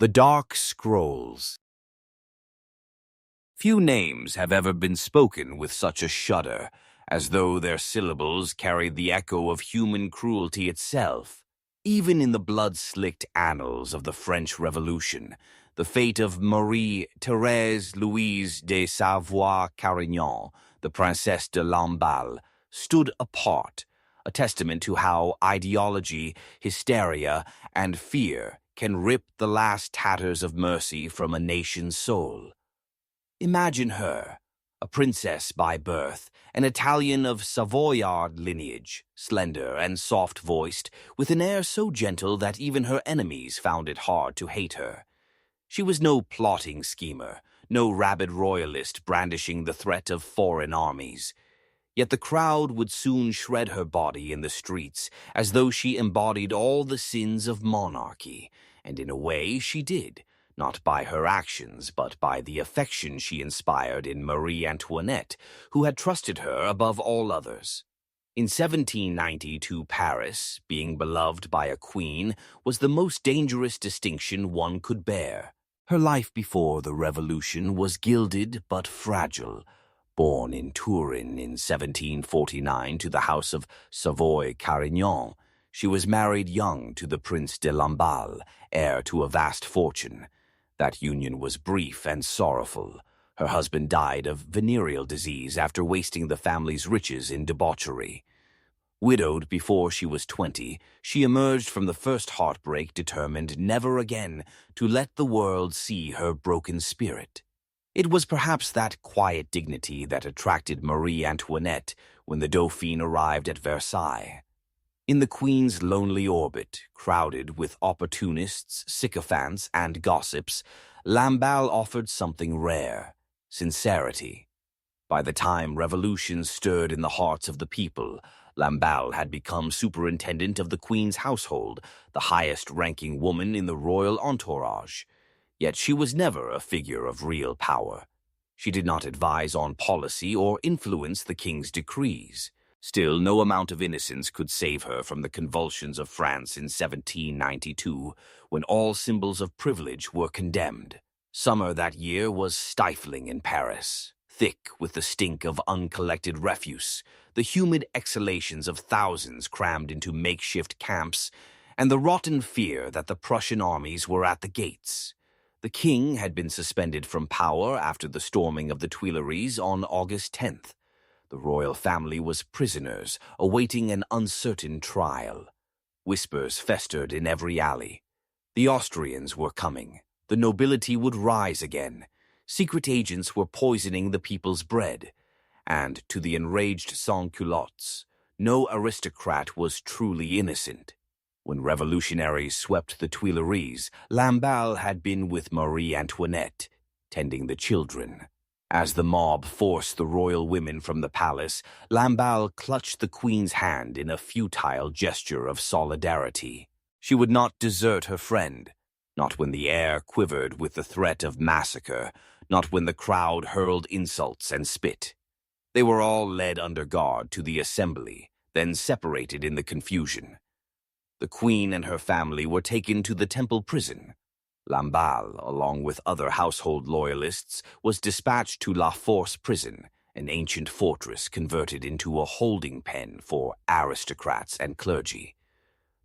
The Dark Scrolls. Few names have ever been spoken with such a shudder, as though their syllables carried the echo of human cruelty itself. Even in the blood-slicked annals of the French Revolution, the fate of Marie-Thérèse Louise de Savoie-Carignan, the Princesse de Lamballe, stood apart, a testament to how ideology, hysteria, and fear can rip the last tatters of mercy from a nation's soul. Imagine her, a princess by birth, an Italian of Savoyard lineage, slender and soft-voiced, with an air so gentle that even her enemies found it hard to hate her. She was no plotting schemer, no rabid royalist brandishing the threat of foreign armies. Yet the crowd would soon shred her body in the streets, as though she embodied all the sins of monarchy, and in a way she did, not by her actions, but by the affection she inspired in Marie Antoinette, who had trusted her above all others. In 1792, Paris, being beloved by a queen, was the most dangerous distinction one could bear. Her life before the Revolution was gilded but fragile. Born in Turin in 1749 to the House of Savoy-Carignan, she was married young to the Prince de Lamballe, heir to a vast fortune. That union was brief and sorrowful. Her husband died of venereal disease after wasting the family's riches in debauchery. Widowed before she was 20, she emerged from the first heartbreak determined never again to let the world see her broken spirit. It was perhaps that quiet dignity that attracted Marie Antoinette when the Dauphin arrived at Versailles. In the Queen's lonely orbit, crowded with opportunists, sycophants, and gossips, Lamballe offered something rare: sincerity. By the time revolution stirred in the hearts of the people, Lamballe had become superintendent of the Queen's household, the highest-ranking woman in the royal entourage. Yet she was never a figure of real power. She did not advise on policy or influence the king's decrees. Still, no amount of innocence could save her from the convulsions of France in 1792, when all symbols of privilege were condemned. Summer that year was stifling in Paris, thick with the stink of uncollected refuse, the humid exhalations of thousands crammed into makeshift camps, and the rotten fear that the Prussian armies were at the gates. The king had been suspended from power after the storming of the Tuileries on August 10th. The royal family was prisoners, awaiting an uncertain trial. Whispers festered in every alley. The Austrians were coming. The nobility would rise again. Secret agents were poisoning the people's bread. And to the enraged sans-culottes, no aristocrat was truly innocent. When revolutionaries swept the Tuileries, Lamballe had been with Marie Antoinette, tending the children. As the mob forced the royal women from the palace, Lamballe clutched the queen's hand in a futile gesture of solidarity. She would not desert her friend, not when the air quivered with the threat of massacre, not when the crowd hurled insults and spit. They were all led under guard to the assembly, then separated in the confusion. The queen and her family were taken to the Temple prison. Lamballe, along with other household loyalists, was dispatched to La Force prison, an ancient fortress converted into a holding pen for aristocrats and clergy.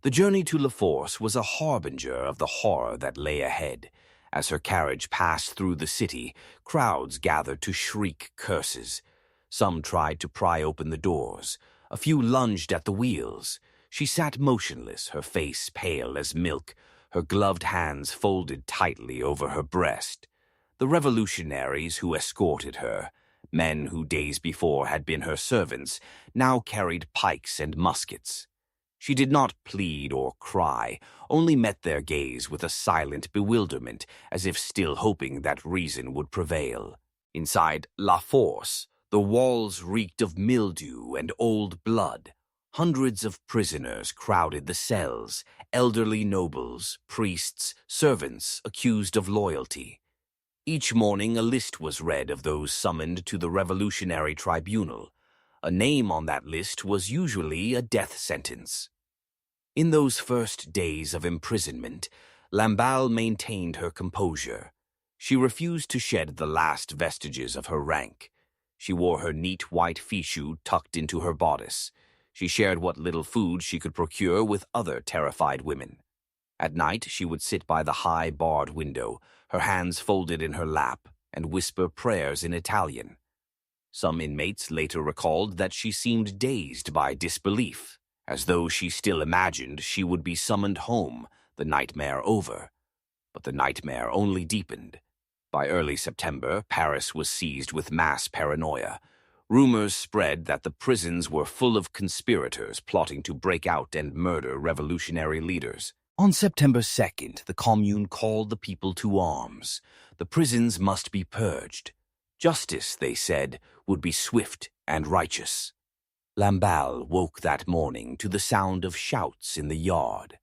The journey to La Force was a harbinger of the horror that lay ahead. As her carriage passed through the city, crowds gathered to shriek curses. Some tried to pry open the doors. A few lunged at the wheels. She sat motionless, her face pale as milk, her gloved hands folded tightly over her breast. The revolutionaries who escorted her, men who days before had been her servants, now carried pikes and muskets. She did not plead or cry, only met their gaze with a silent bewilderment, as if still hoping that reason would prevail. Inside La Force, the walls reeked of mildew and old blood. Hundreds of prisoners crowded the cells, elderly nobles, priests, servants accused of loyalty. Each morning a list was read of those summoned to the Revolutionary Tribunal. A name on that list was usually a death sentence. In those first days of imprisonment, Lamballe maintained her composure. She refused to shed the last vestiges of her rank. She wore her neat white fichu tucked into her bodice. She shared what little food she could procure with other terrified women. At night, she would sit by the high barred window, her hands folded in her lap, and whisper prayers in Italian. Some inmates later recalled that she seemed dazed by disbelief, as though she still imagined she would be summoned home, the nightmare over. But the nightmare only deepened. By early September, Paris was seized with mass paranoia. Rumors spread that the prisons were full of conspirators plotting to break out and murder revolutionary leaders. On September 2nd, the Commune called the people to arms. The prisons must be purged. Justice, they said, would be swift and righteous. Lamballe woke that morning to the sound of shouts in the yard.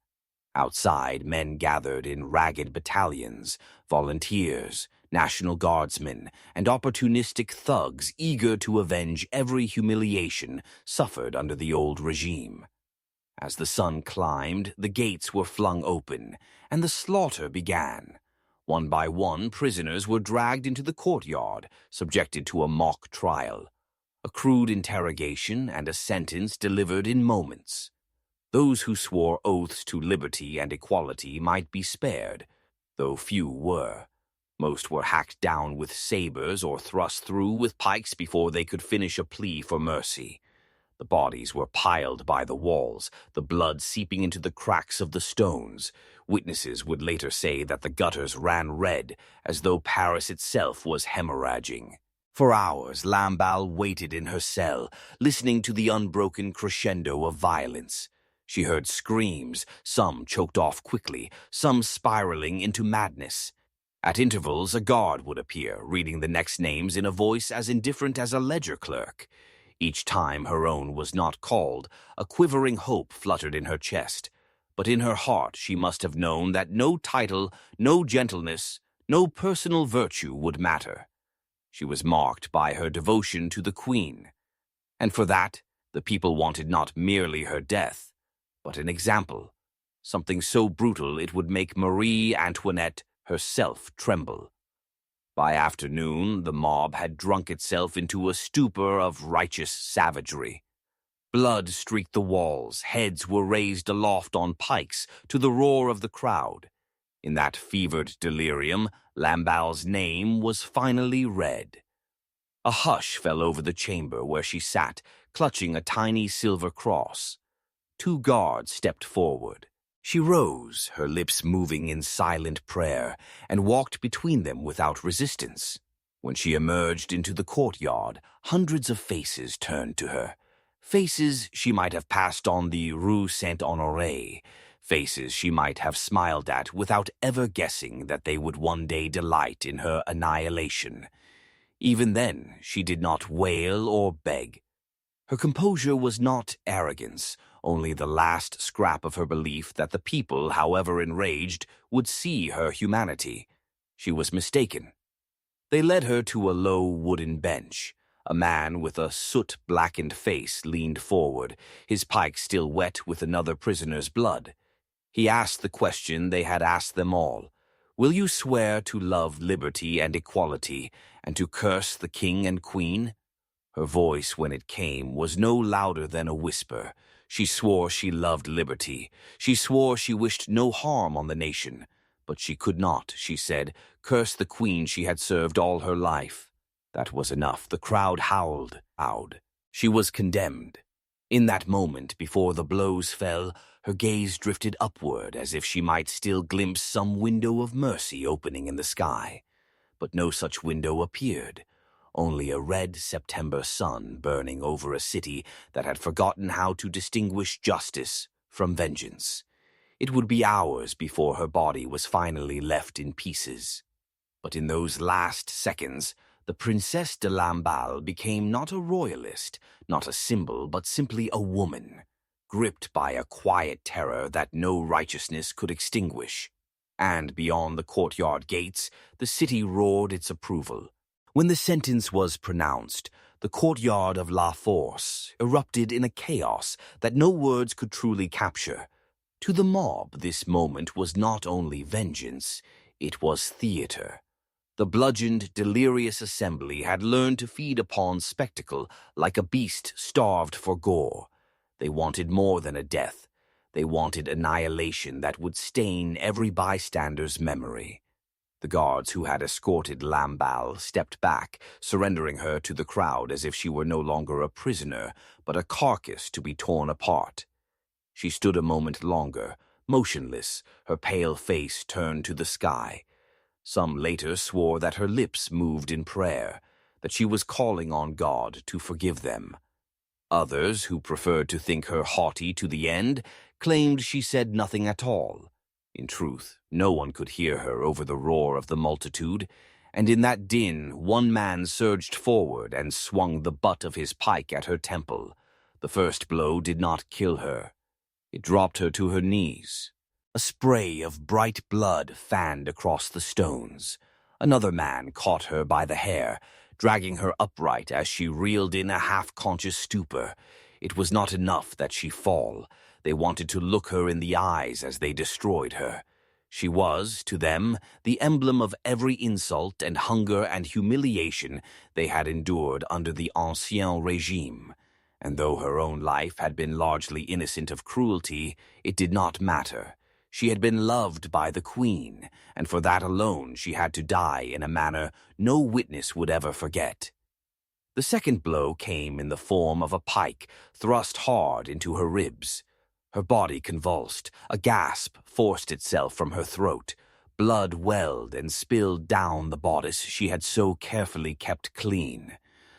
Outside, men gathered in ragged battalions, volunteers, National Guardsmen, and opportunistic thugs eager to avenge every humiliation suffered under the old regime. As the sun climbed, the gates were flung open, and the slaughter began. One by one, prisoners were dragged into the courtyard, subjected to a mock trial. A crude interrogation and a sentence delivered in moments. Those who swore oaths to liberty and equality might be spared, though few were. Most were hacked down with sabers or thrust through with pikes before they could finish a plea for mercy. The bodies were piled by the walls, the blood seeping into the cracks of the stones. Witnesses would later say that the gutters ran red, as though Paris itself was hemorrhaging. For hours, Lamballe waited in her cell, listening to the unbroken crescendo of violence. She heard screams, some choked off quickly, some spiraling into madness. At intervals, a guard would appear, reading the next names in a voice as indifferent as a ledger clerk. Each time her own was not called, a quivering hope fluttered in her chest. But in her heart she must have known that no title, no gentleness, no personal virtue would matter. She was marked by her devotion to the Queen. And for that, the people wanted not merely her death, but an example, something so brutal it would make Marie Antoinette herself tremble. By afternoon, the mob had drunk itself into a stupor of righteous savagery. Blood streaked the walls, heads were raised aloft on pikes to the roar of the crowd. In that fevered delirium, Lamballe's name was finally read. A hush fell over the chamber where she sat, clutching a tiny silver cross. 2 guards stepped forward. She rose, her lips moving in silent prayer, and walked between them without resistance. When she emerged into the courtyard, hundreds of faces turned to her. Faces she might have passed on the Rue Saint-Honoré. Faces she might have smiled at without ever guessing that they would one day delight in her annihilation. Even then, she did not wail or beg. Her composure was not arrogance, only the last scrap of her belief that the people, however enraged, would see her humanity. She was mistaken. They led her to a low wooden bench. A man with a soot-blackened face leaned forward, his pike still wet with another prisoner's blood. He asked the question they had asked them all. Will you swear to love liberty and equality, and to curse the king and queen? Her voice, when it came, was no louder than a whisper. She swore she loved liberty. She swore she wished no harm on the nation. But she could not, she said, curse the queen she had served all her life. That was enough. The crowd howled. She was condemned. In that moment, before the blows fell, her gaze drifted upward as if she might still glimpse some window of mercy opening in the sky. But no such window appeared. Only a red September sun burning over a city that had forgotten how to distinguish justice from vengeance. It would be hours before her body was finally left in pieces. But in those last seconds, the Princesse de Lamballe became not a royalist, not a symbol, but simply a woman, gripped by a quiet terror that no righteousness could extinguish. And beyond the courtyard gates, the city roared its approval. When the sentence was pronounced, the courtyard of La Force erupted in a chaos that no words could truly capture. To the mob, this moment was not only vengeance, it was theater. The bludgeoned, delirious assembly had learned to feed upon spectacle like a beast starved for gore. They wanted more than a death. They wanted annihilation that would stain every bystander's memory. The guards who had escorted Lamballe stepped back, surrendering her to the crowd as if she were no longer a prisoner, but a carcass to be torn apart. She stood a moment longer, motionless, her pale face turned to the sky. Some later swore that her lips moved in prayer, that she was calling on God to forgive them. Others, who preferred to think her haughty to the end, claimed she said nothing at all. In truth, no one could hear her over the roar of the multitude, and in that din one man surged forward and swung the butt of his pike at her temple. The first blow did not kill her. It dropped her to her knees. A spray of bright blood fanned across the stones. Another man caught her by the hair, dragging her upright as she reeled in a half-conscious stupor. It was not enough that she fall. They wanted to look her in the eyes as they destroyed her. She was, to them, the emblem of every insult and hunger and humiliation they had endured under the Ancien Régime. And though her own life had been largely innocent of cruelty, it did not matter. She had been loved by the Queen, and for that alone she had to die in a manner no witness would ever forget. The second blow came in the form of a pike thrust hard into her ribs. Her body convulsed, a gasp forced itself from her throat. Blood welled and spilled down the bodice she had so carefully kept clean.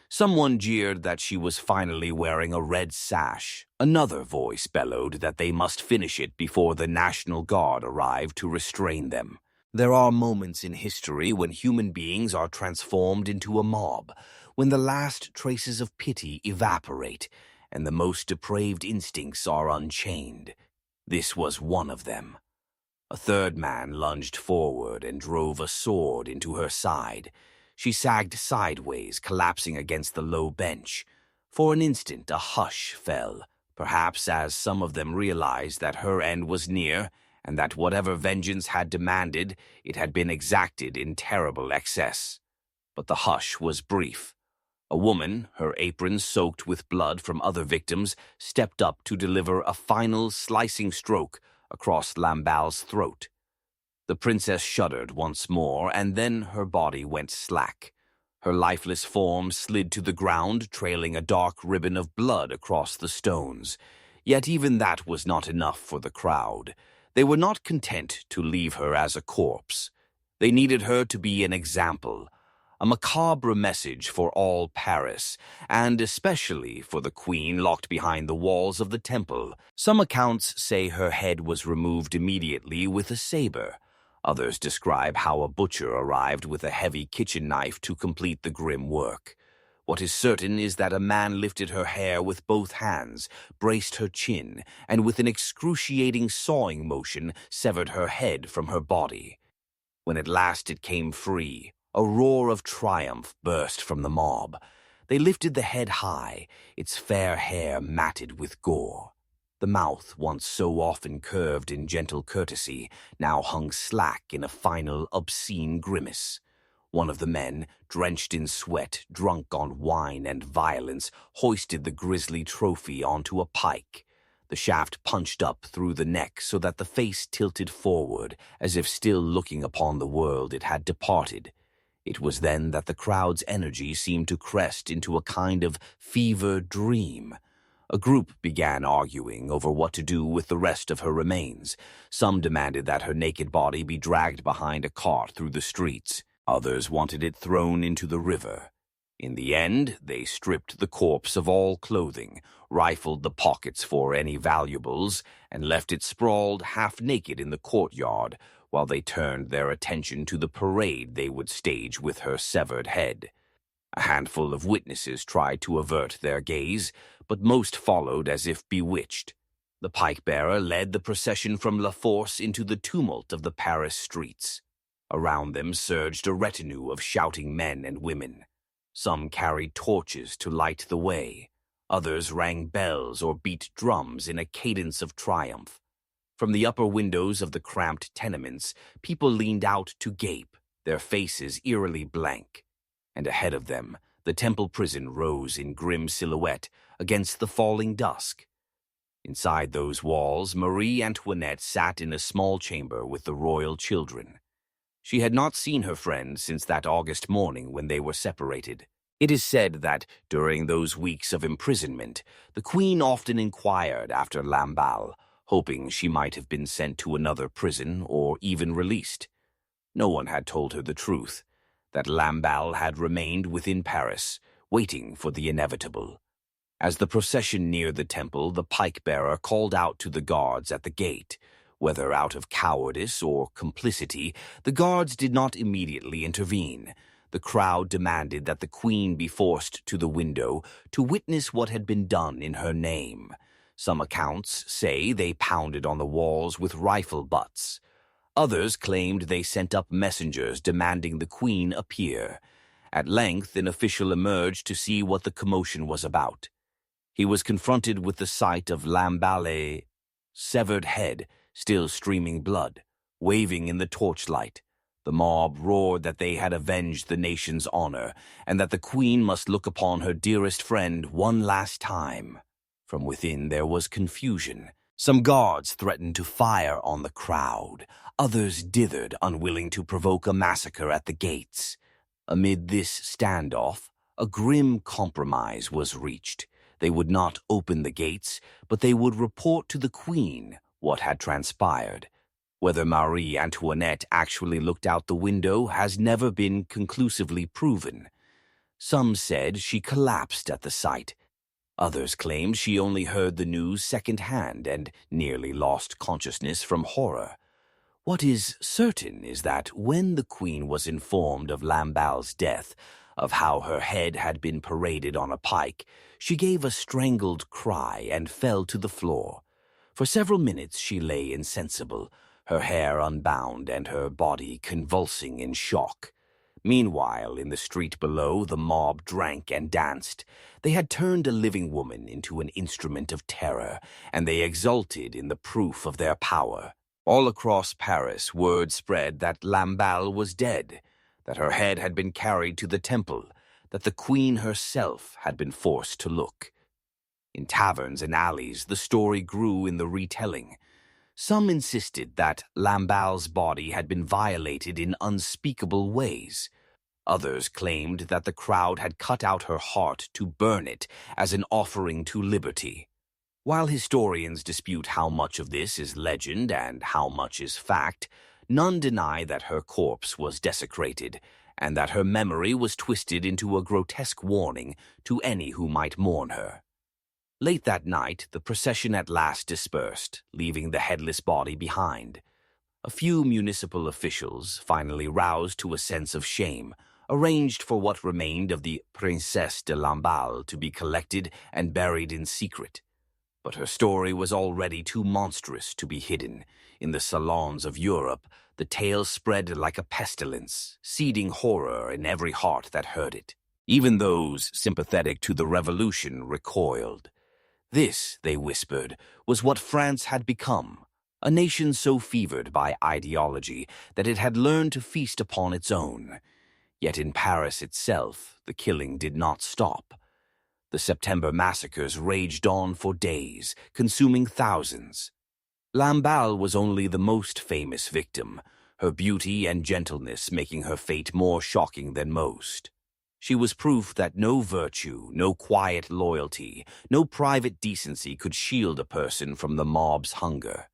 Someone jeered that she was finally wearing a red sash. Another voice bellowed that they must finish it before the National Guard arrived to restrain them. There are moments in history when human beings are transformed into a mob, when the last traces of pity evaporate, and the most depraved instincts are unchained. This was one of them. A third man lunged forward and drove a sword into her side. She sagged sideways, collapsing against the low bench. For an instant, a hush fell, perhaps as some of them realized that her end was near, and that whatever vengeance had demanded, it had been exacted in terrible excess. But the hush was brief. A woman, her apron soaked with blood from other victims, stepped up to deliver a final slicing stroke across Lamballe's throat. The princess shuddered once more, and then her body went slack. Her lifeless form slid to the ground, trailing a dark ribbon of blood across the stones. Yet even that was not enough for the crowd. They were not content to leave her as a corpse. They needed her to be an example, a macabre message for all Paris, and especially for the queen locked behind the walls of the temple. Some accounts say her head was removed immediately with a saber. Others describe how a butcher arrived with a heavy kitchen knife to complete the grim work. What is certain is that a man lifted her hair with both hands, braced her chin, and with an excruciating sawing motion severed her head from her body. When at last it came free, a roar of triumph burst from the mob. They lifted the head high, its fair hair matted with gore. The mouth, once so often curved in gentle courtesy, now hung slack in a final, obscene grimace. One of the men, drenched in sweat, drunk on wine and violence, hoisted the grisly trophy onto a pike. The shaft punched up through the neck so that the face tilted forward, as if still looking upon the world it had departed. It was then that the crowd's energy seemed to crest into a kind of fever dream. A group began arguing over what to do with the rest of her remains. Some demanded that her naked body be dragged behind a cart through the streets. Others wanted it thrown into the river. In the end, they stripped the corpse of all clothing, rifled the pockets for any valuables, and left it sprawled half-naked in the courtyard, while they turned their attention to the parade they would stage with her severed head. A handful of witnesses tried to avert their gaze, but most followed as if bewitched. The pike-bearer led the procession from La Force into the tumult of the Paris streets. Around them surged a retinue of shouting men and women. Some carried torches to light the way. Others rang bells or beat drums in a cadence of triumph. From the upper windows of the cramped tenements, people leaned out to gape, their faces eerily blank. And ahead of them, the temple prison rose in grim silhouette against the falling dusk. Inside those walls, Marie Antoinette sat in a small chamber with the royal children. She had not seen her friend since that August morning when they were separated. It is said that, during those weeks of imprisonment, the queen often inquired after Lamballe, hoping she might have been sent to another prison or even released. No one had told her the truth, that Lamballe had remained within Paris, waiting for the inevitable. As the procession neared the temple, the pike-bearer called out to the guards at the gate. Whether out of cowardice or complicity, the guards did not immediately intervene. The crowd demanded that the queen be forced to the window to witness what had been done in her name. Some accounts say they pounded on the walls with rifle butts. Others claimed they sent up messengers demanding the queen appear. At length, an official emerged to see what the commotion was about. He was confronted with the sight of Lamballe's severed head, still streaming blood, waving in the torchlight. The mob roared that they had avenged the nation's honor, and that the queen must look upon her dearest friend one last time. From within there was confusion. Some guards threatened to fire on the crowd. Others dithered, unwilling to provoke a massacre at the gates. Amid this standoff, a grim compromise was reached. They would not open the gates, but they would report to the queen what had transpired. Whether Marie Antoinette actually looked out the window has never been conclusively proven. Some said she collapsed at the sight. Others claimed she only heard the news second-hand and nearly lost consciousness from horror. What is certain is that when the queen was informed of Lamballe's death, of how her head had been paraded on a pike, she gave a strangled cry and fell to the floor. For several minutes she lay insensible, her hair unbound and her body convulsing in shock. Meanwhile, in the street below, the mob drank and danced. They had turned a living woman into an instrument of terror, and they exulted in the proof of their power. All across Paris, word spread that Lamballe was dead, that her head had been carried to the temple, that the queen herself had been forced to look. In taverns and alleys, the story grew in the retelling. Some insisted that Lamballe's body had been violated in unspeakable ways. Others claimed that the crowd had cut out her heart to burn it as an offering to liberty. While historians dispute how much of this is legend and how much is fact, none deny that her corpse was desecrated and that her memory was twisted into a grotesque warning to any who might mourn her. Late that night, the procession at last dispersed, leaving the headless body behind. A few municipal officials, finally roused to a sense of shame, arranged for what remained of the Princesse de Lamballe to be collected and buried in secret. But her story was already too monstrous to be hidden. In the salons of Europe, the tale spread like a pestilence, seeding horror in every heart that heard it. Even those sympathetic to the revolution recoiled. This, they whispered, was what France had become, a nation so fevered by ideology that it had learned to feast upon its own. Yet in Paris itself, the killing did not stop. The September massacres raged on for days, consuming thousands. Lamballe was only the most famous victim, her beauty and gentleness making her fate more shocking than most. She was proof that no virtue, no quiet loyalty, no private decency could shield a person from the mob's hunger.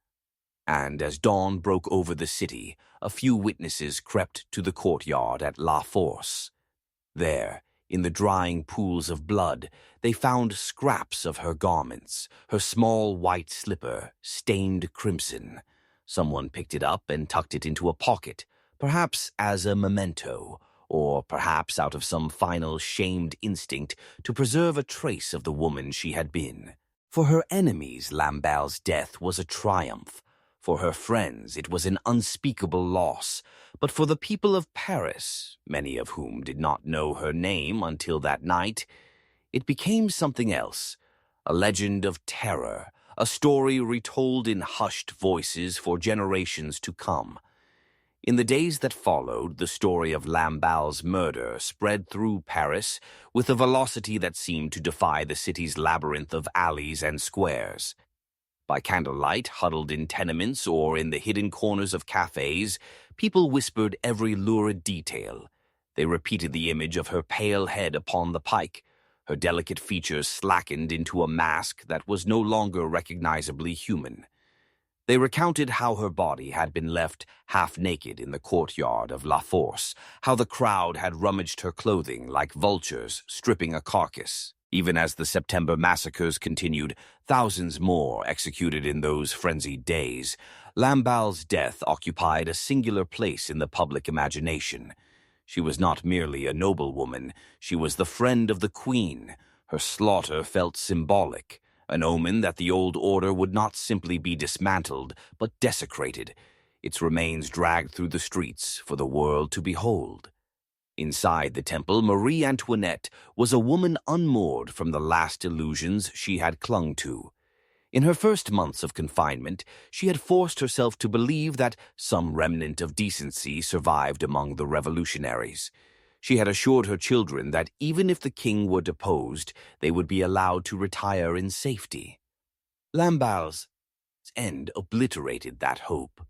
And as dawn broke over the city, a few witnesses crept to the courtyard at La Force. There, in the drying pools of blood, they found scraps of her garments, her small white slipper, stained crimson. Someone picked it up and tucked it into a pocket, perhaps as a memento, or perhaps out of some final shamed instinct to preserve a trace of the woman she had been. For her enemies, Lamballe's death was a triumph. For her friends, it was an unspeakable loss. But for the people of Paris, many of whom did not know her name until that night, it became something else, a legend of terror, a story retold in hushed voices for generations to come. In the days that followed, the story of Lamballe's murder spread through Paris with a velocity that seemed to defy the city's labyrinth of alleys and squares. By candlelight, huddled in tenements or in the hidden corners of cafes, people whispered every lurid detail. They repeated the image of her pale head upon the pike, her delicate features slackened into a mask that was no longer recognizably human. They recounted how her body had been left half-naked in the courtyard of La Force, how the crowd had rummaged her clothing like vultures stripping a carcass. Even as the September massacres continued, thousands more executed in those frenzied days. Lamballe's death occupied a singular place in the public imagination. She was not merely a noblewoman, she was the friend of the Queen. Her slaughter felt symbolic, an omen that the old order would not simply be dismantled, but desecrated, its remains dragged through the streets for the world to behold. Inside the temple, Marie Antoinette was a woman unmoored from the last illusions she had clung to. In her first months of confinement, she had forced herself to believe that some remnant of decency survived among the revolutionaries. She had assured her children that even if the king were deposed, they would be allowed to retire in safety. Lamballe's end obliterated that hope.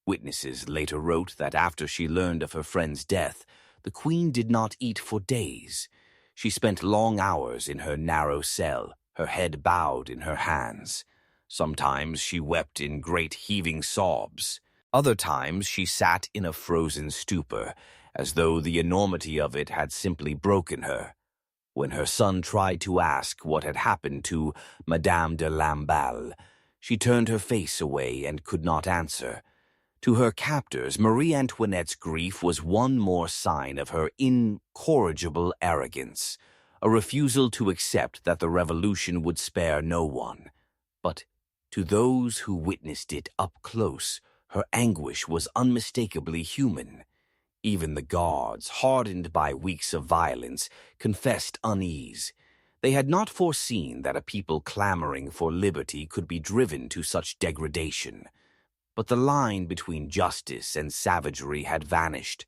Witnesses later wrote that after she learned of her friend's death, the Queen did not eat for days. She spent long hours in her narrow cell, her head bowed in her hands. Sometimes she wept in great heaving sobs. Other times she sat in a frozen stupor, as though the enormity of it had simply broken her. When her son tried to ask what had happened to Madame de Lamballe, she turned her face away and could not answer. To her captors, Marie Antoinette's grief was one more sign of her incorrigible arrogance, a refusal to accept that the revolution would spare no one. But to those who witnessed it up close, her anguish was unmistakably human. Even the guards, hardened by weeks of violence, confessed unease. They had not foreseen that a people clamoring for liberty could be driven to such degradation. But the line between justice and savagery had vanished,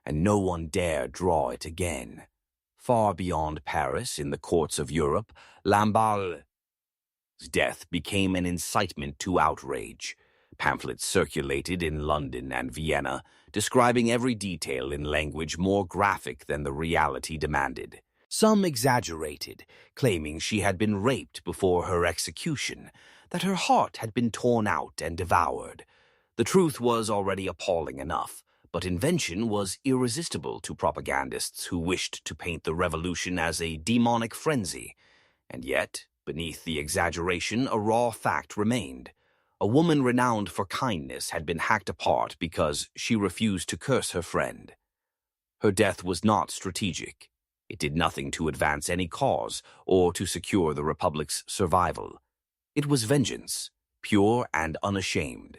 and no one dared draw it again. Far beyond Paris, in the courts of Europe, Lamballe's death became an incitement to outrage. Pamphlets circulated in London and Vienna, describing every detail in language more graphic than the reality demanded. Some exaggerated, claiming she had been raped before her execution, that her heart had been torn out and devoured. The truth was already appalling enough, but invention was irresistible to propagandists who wished to paint the revolution as a demonic frenzy. And yet, beneath the exaggeration, a raw fact remained. A woman renowned for kindness had been hacked apart because she refused to curse her friend. Her death was not strategic. It did nothing to advance any cause or to secure the Republic's survival. It was vengeance, pure and unashamed.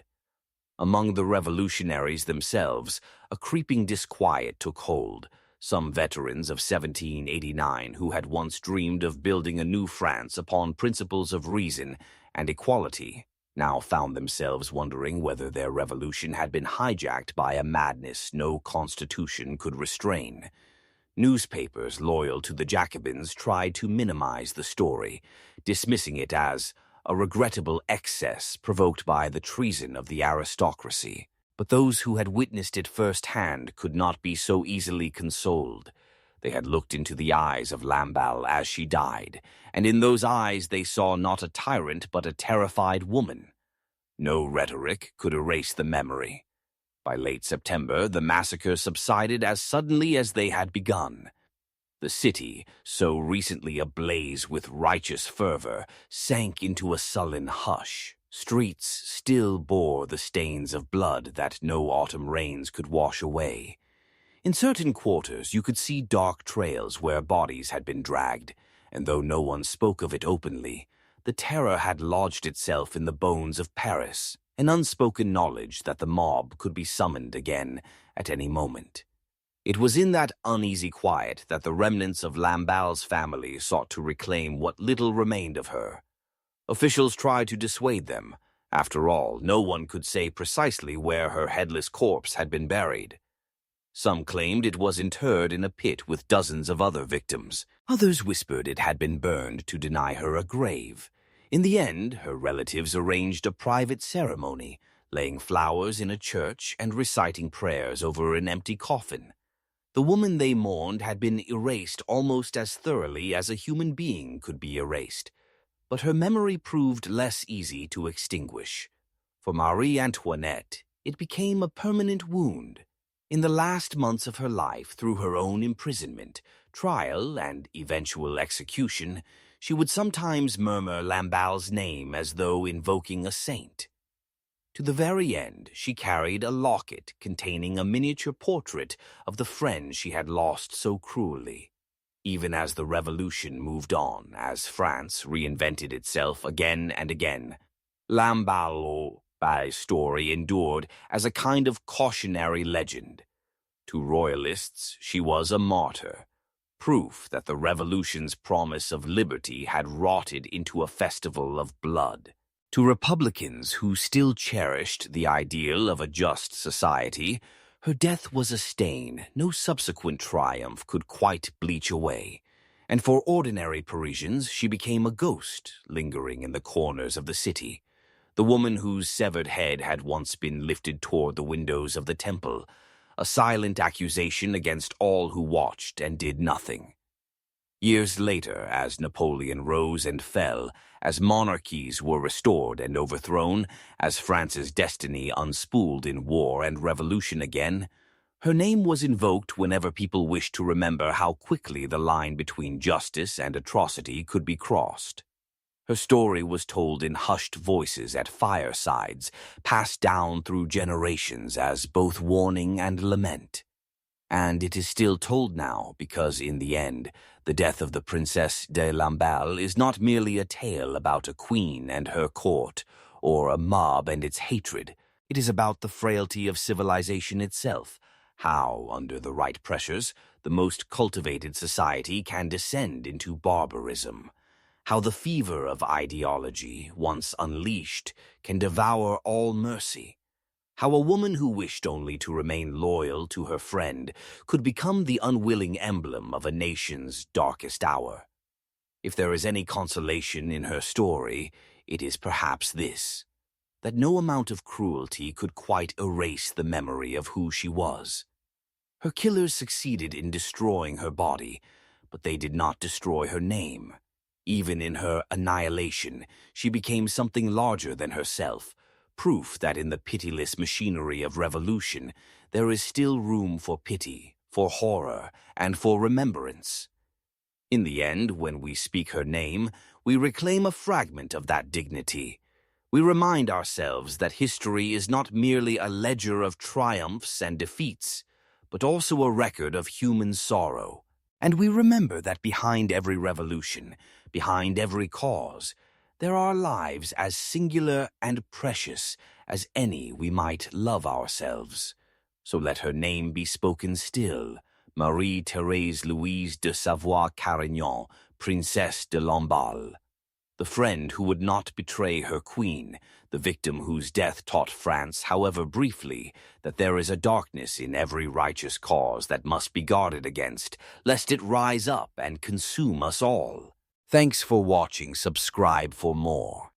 Among the revolutionaries themselves, a creeping disquiet took hold. Some veterans of 1789 who had once dreamed of building a new France upon principles of reason and equality now found themselves wondering whether their revolution had been hijacked by a madness no constitution could restrain. Newspapers loyal to the Jacobins tried to minimize the story, dismissing it as a regrettable excess provoked by the treason of the aristocracy. But those who had witnessed it firsthand could not be so easily consoled. They had looked into the eyes of Lamballe as she died, and in those eyes they saw not a tyrant but a terrified woman. No rhetoric could erase the memory. By late September, the massacre subsided as suddenly as they had begun. The city, so recently ablaze with righteous fervor, sank into a sullen hush. Streets still bore the stains of blood that no autumn rains could wash away. In certain quarters, you could see dark trails where bodies had been dragged, and though no one spoke of it openly, the terror had lodged itself in the bones of Paris, an unspoken knowledge that the mob could be summoned again at any moment. It was in that uneasy quiet that the remnants of Lamballe's family sought to reclaim what little remained of her. Officials tried to dissuade them. After all, no one could say precisely where her headless corpse had been buried. Some claimed it was interred in a pit with dozens of other victims. Others whispered it had been burned to deny her a grave. In the end, her relatives arranged a private ceremony, laying flowers in a church and reciting prayers over an empty coffin. The woman they mourned had been erased almost as thoroughly as a human being could be erased, but her memory proved less easy to extinguish. For Marie Antoinette, it became a permanent wound. In the last months of her life, through her own imprisonment, trial, and eventual execution, she would sometimes murmur Lamballe's name as though invoking a saint. To the very end, she carried a locket containing a miniature portrait of the friend she had lost so cruelly. Even as the revolution moved on, as France reinvented itself again and again, Lamballe's story endured as a kind of cautionary legend. To royalists, she was a martyr, proof that the revolution's promise of liberty had rotted into a festival of blood. To Republicans who still cherished the ideal of a just society, her death was a stain no subsequent triumph could quite bleach away. And for ordinary Parisians, she became a ghost lingering in the corners of the city. The woman whose severed head had once been lifted toward the windows of the temple, a silent accusation against all who watched and did nothing. Years later, as Napoleon rose and fell, as monarchies were restored and overthrown, as France's destiny unspooled in war and revolution again, her name was invoked whenever people wished to remember how quickly the line between justice and atrocity could be crossed. Her story was told in hushed voices at firesides, passed down through generations as both warning and lament. And it is still told now because, in the end, the death of the Princesse de Lamballe is not merely a tale about a queen and her court, or a mob and its hatred. It is about the frailty of civilization itself, how, under the right pressures, the most cultivated society can descend into barbarism, how the fever of ideology, once unleashed, can devour all mercy. How a woman who wished only to remain loyal to her friend could become the unwilling emblem of a nation's darkest hour. If there is any consolation in her story, it is perhaps this, that no amount of cruelty could quite erase the memory of who she was. Her killers succeeded in destroying her body, but they did not destroy her name. Even in her annihilation, she became something larger than herself, proof that in the pitiless machinery of revolution, there is still room for pity, for horror, and for remembrance. In the end, when we speak her name, we reclaim a fragment of that dignity. We remind ourselves that history is not merely a ledger of triumphs and defeats, but also a record of human sorrow. And we remember that behind every revolution, behind every cause, there are lives as singular and precious as any we might love ourselves. So let her name be spoken still, Marie-Thérèse Louise de Savoie-Carignan, Princesse de Lamballe. The friend who would not betray her queen, the victim whose death taught France, however briefly, that there is a darkness in every righteous cause that must be guarded against, lest it rise up and consume us all. Thanks for watching. Subscribe for more.